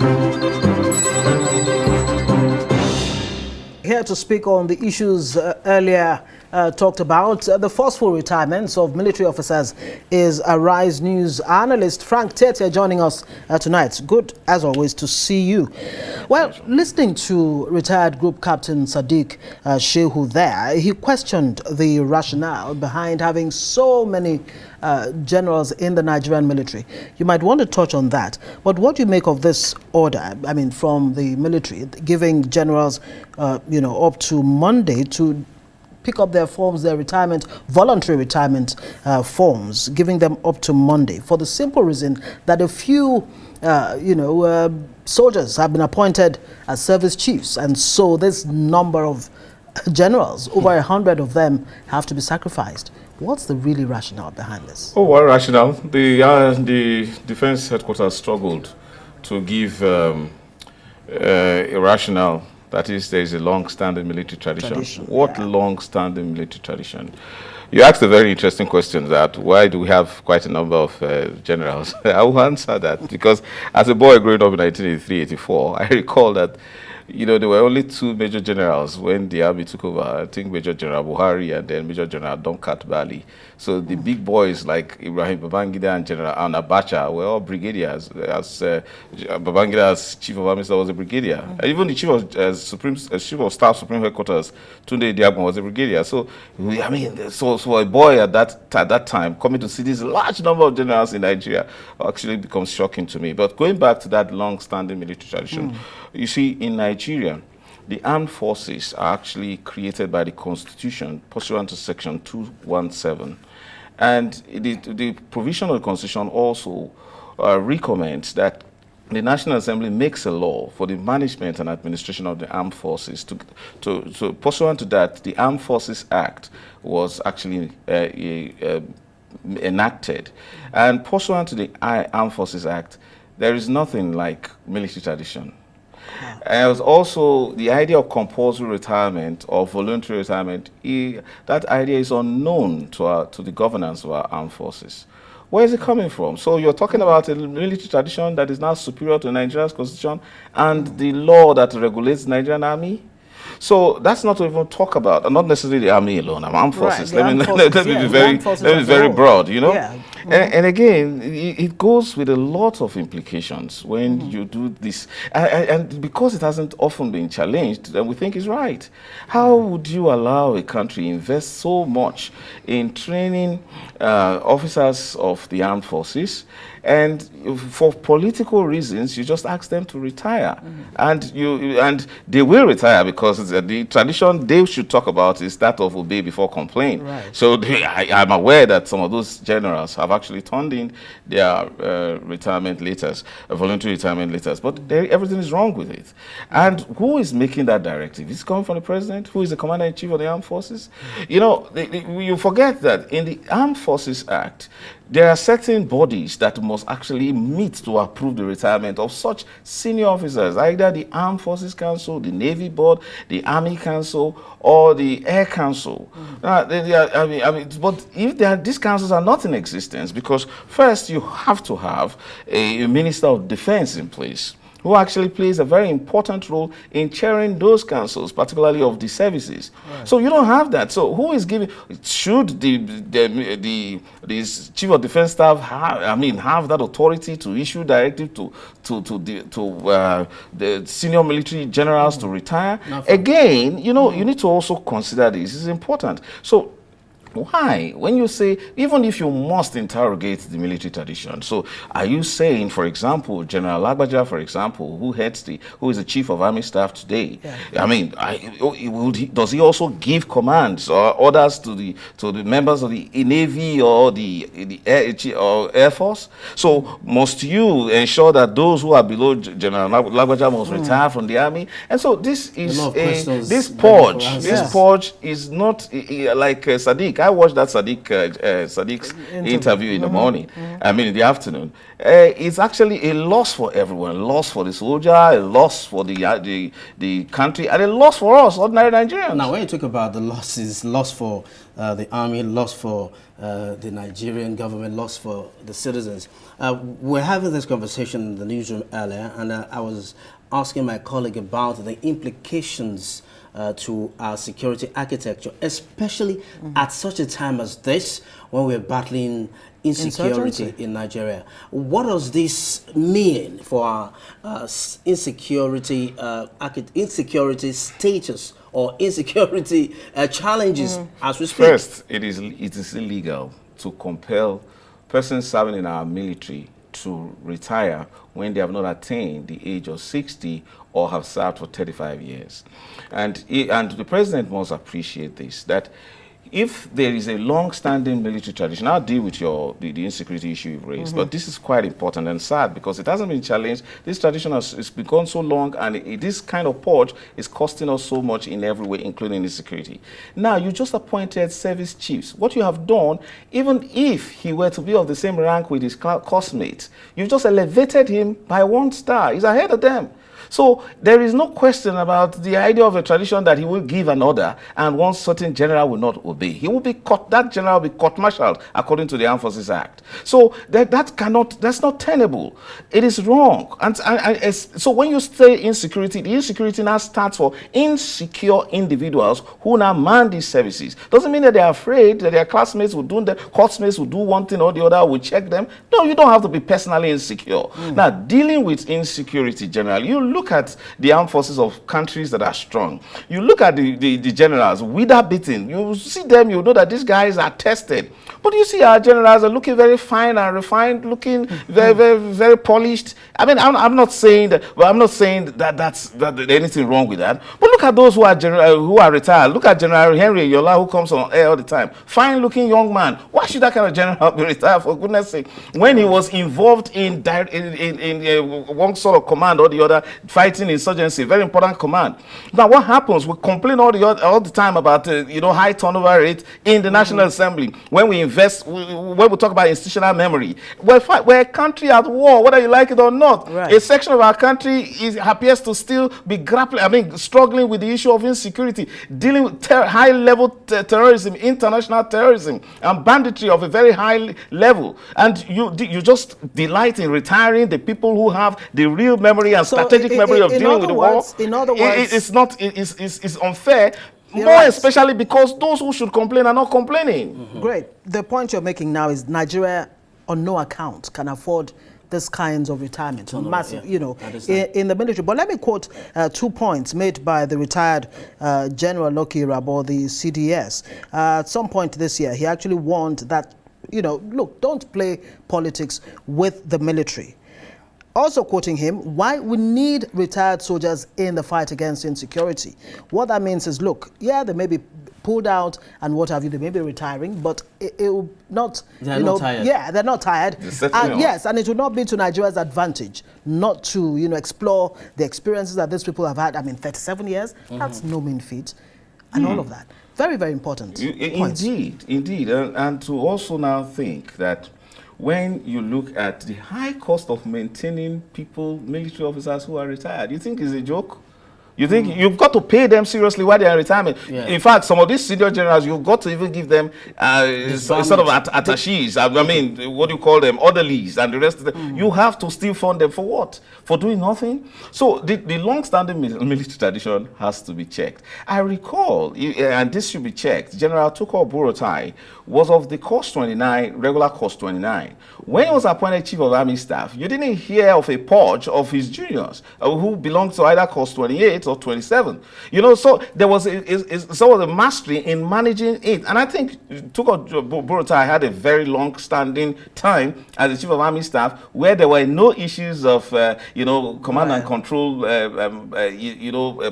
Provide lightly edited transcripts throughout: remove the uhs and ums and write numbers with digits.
Here to speak on the issues earlier talked about, the forceful retirements of military officers, is Arise News analyst Frank Tietie joining us tonight. Good, as always, to see you. Well, listening to retired Group Captain Sadiq Shehu there, he questioned the rationale behind having so many generals in the Nigerian military. You might want to touch on that. But what do you make of this order, I mean, from the military, giving generals, up to Monday to pick up their forms, their retirement, voluntary retirement forms, giving them up to Monday, for the simple reason that a few, soldiers have been appointed as service chiefs, and so this number of generals, over 100 of them, have to be sacrificed. What's the really rationale behind this? Oh, well, rationale. The defense headquarters struggled to give a rationale. That is, there is a long-standing military tradition. What long-standing military tradition? You asked a very interesting question, that why do we have quite a number of generals? I will answer that because as a boy growing up in 1983-84, I recall that there were only two major generals when the army took over. I think Major General Buhari and then Major General Donkat Bali. So the big boys like Ibrahim Babangida and General Abacha were all brigadiers. As Babangida, as Chief of Army Staff, was a brigadier. And even the Chief of Chief of Staff Supreme Headquarters, Tunde Diagbon, was a brigadier. So so a boy at that time coming to see this large number of generals in Nigeria actually becomes shocking to me. But going back to that long-standing military tradition, you see, in Nigeria, the armed forces are actually created by the Constitution pursuant to Section 217. And the provision of the Constitution also recommends that the National Assembly makes a law for the management and administration of the armed forces. To pursuant to that, the Armed Forces Act was actually enacted. And pursuant to the Armed Forces Act, there is nothing like military tradition. And it was also the idea of compulsory retirement or voluntary retirement. That idea is unknown to the governance of our armed forces. Where is it coming from? So you're talking about a military tradition that is now superior to Nigeria's constitution and the law that regulates the Nigerian army? So that's not to even talk about, and not necessarily the army alone, armed forces. Let me be very broad, Yeah. And again, it goes with a lot of implications when you do this. And because it hasn't often been challenged, then we think it's right. How would you allow a country invest so much in training officers of the armed forces, and for political reasons, you just ask them to retire, and they will retire because the tradition they should talk about is that of obey before complain. Right. So I'm aware that some of those generals have actually turned in their retirement letters, voluntary retirement letters, but everything is wrong with it. And who is making that directive? It's coming from the president, who is the commander-in-chief of the armed forces. You forget that in the Armed Forces Act, there are certain bodies that must actually meet to approve the retirement of such senior officers, either the Armed Forces Council, the Navy Board, the Army Council, or the Air Council. But if these councils are not in existence, because first you have to have a Minister of Defense in place, who actually plays a very important role in chairing those councils, particularly of the services. Right. So you don't have that. So who is giving? Should the Chief of Defense Staff have that authority to issue directive to the senior military generals to retire? Again, you need to also consider this. It's important. So why? When you say, even if you must interrogate the military tradition, so are you saying, for example, General Lagbaja, for example, who is the Chief of Army Staff today? Yeah. Does he also give commands or orders to the members of the Navy or the Air Force? So must you ensure that those who are below General Lagbaja must retire from the army? And so this is this purge is not like Sadiq. I watched that Sadiq's interview in the morning. In the afternoon. It's actually a loss for everyone. A loss for the soldier, a loss for the country, and a loss for us, ordinary Nigerians. Now, when you talk about the losses, loss for the army, loss for the Nigerian government lost for the citizens. We're having this conversation in the newsroom earlier, and I was asking my colleague about the implications to our security architecture, especially at such a time as this, when we're battling insecurity in Nigeria. What does this mean for our insecurity status or insecurity challenges as we speak? First, it is illegal to compel persons serving in our military to retire when they have not attained the age of 60 or have served for 35 years. And the president must appreciate this, that if there is a long-standing military tradition, I'll deal with the insecurity issue you've raised, but this is quite important and sad because it hasn't been challenged. This tradition has become so long, and this kind of purge is costing us so much in every way, including insecurity. Now, you just appointed service chiefs. What you have done, even if he were to be of the same rank with his classmates, you've just elevated him by 1 star. He's ahead of them. So there is no question about the idea of a tradition that he will give an order and one certain general will not obey. He will be that general will be court-martialed according to the Armed Forces Act. So that's not tenable. It is wrong. And so when you say insecurity, the insecurity now starts for insecure individuals who now man these services. Doesn't mean that they are afraid that their classmates will do them, courtsmates will do one thing or the other, will check them. No, you don't have to be personally insecure. Now, dealing with insecurity generally, you look at the armed forces of countries that are strong. You look at the generals, without beating. You see them, you know that these guys are tested. But you see our generals are looking very fine and refined, looking very, very, very polished. I mean, I'm not saying that, but I'm not saying that there's anything wrong with that. But look at those who are retired. Look at General Henry Yola, who comes on air all the time. Fine-looking young man. Why should that kind of general be retired, for goodness sake? When he was involved in one sort of command or the other, fighting insurgency, very important command. Now, what happens? We complain all the time about high turnover rate in the National Assembly. When we invest, when we talk about institutional memory, we're a country at war, whether you like it or not. Right. A section of our country appears to still be struggling with the issue of insecurity, dealing with high-level terrorism, international terrorism, and banditry of a very high level. And you just delight in retiring the people who have the real memory and strategic memory of dealing with the war. In other words, it's unfair. More right. especially because those who should complain are not complaining. Great. The point you're making now is Nigeria, on no account, can afford this kinds of retirement, massive, in the military. But let me quote 2 points made by the retired General Loki Rabo, the CDS. At some point this year, he actually warned that, look, don't play politics with the military. Also quoting him, why we need retired soldiers in the fight against insecurity. What that means is, look, yeah, they may be pulled out and what have you, they may be retiring, but it will not, they're not tired. Yeah, they're not tired. And yes, and it will not be to Nigeria's advantage not to, explore the experiences that these people have had. 37 years, that's no mean feat, and all of that. Very, very important points. Indeed. And to also now think that when you look at the high cost of maintaining military officers who are retired, you think it's a joke? You think you've got to pay them seriously while they are in retirement? Yeah. In fact, some of these senior generals, you've got to even give them sort of attachés. What do you call them? Orderlies and the rest of them. You have to still fund them for what? For doing nothing? So the long-standing military tradition has to be checked. I recall, and this should be checked, General Tukur Buratai was of the Course 29, regular Course 29. When he was appointed Chief of Army Staff, you didn't hear of a purge of his juniors who belonged to either Course 28 or 27. So there was a mastery in managing it. And I think Tukur Buratai had a very long-standing time as the Chief of Army Staff where there were no issues of, command and control,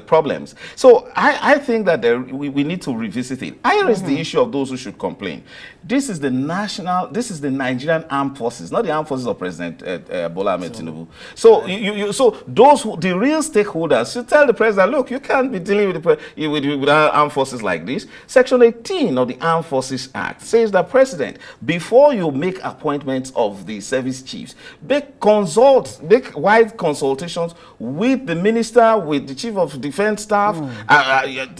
problems. So I think that we need to revisit it. I raise the issue of those who should complain. This is the Nigerian Armed Forces, not the Armed Forces of President Bola Ahmed Tinubu. So, so those the real stakeholders should tell the president president, look, you can't be dealing with our armed forces like this. Section 18 of the Armed Forces Act says that president, before you make appointments of the service chiefs, make wide consultations with the minister, with the chief of defense staff.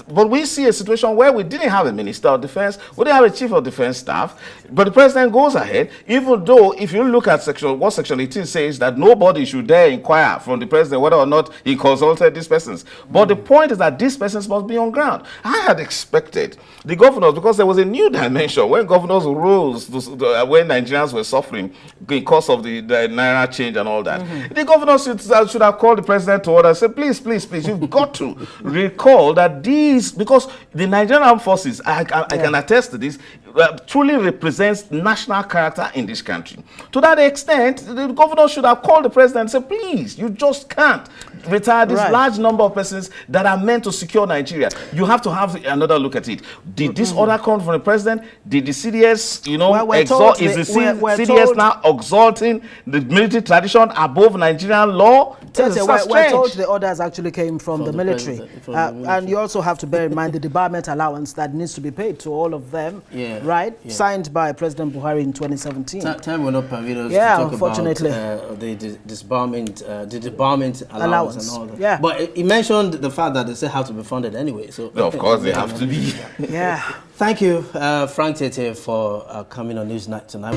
But we see a situation where we didn't have a minister of defense, we didn't have a chief of defense staff, but the president goes ahead, even though if you look at what section 18 says, that nobody should dare inquire from the president whether or not he consulted these persons. But the point is that these persons must be on ground. I had expected the governors, because there was a new dimension when governors rose when Nigerians were suffering because of the Naira change and all that. The governors should have called the president to order and said, please, you've got to recall that these, because the Nigerian Armed Forces, I can attest to this, truly represents national character in this country. To that extent, the governor should have called the president and said, please, you just can't retire this large number of persons that are meant to secure Nigeria. You have to have another look at it. Did this order come from the president? Did the CDS, is the CDS now exalting the military tradition above Nigerian law? We're told the orders actually came from the military. And you also have to bear in mind the debarment allowance that needs to be paid to all of them, right? Yeah. Signed by President Buhari in 2017. Time will not permit us to talk unfortunately. About the debarment allowance and all that. Yeah. But he mentioned the fact that they still have to be funded anyway. So of course they have to be. Yeah. Thank you, Frank Tietie, for coming on Newsnight tonight.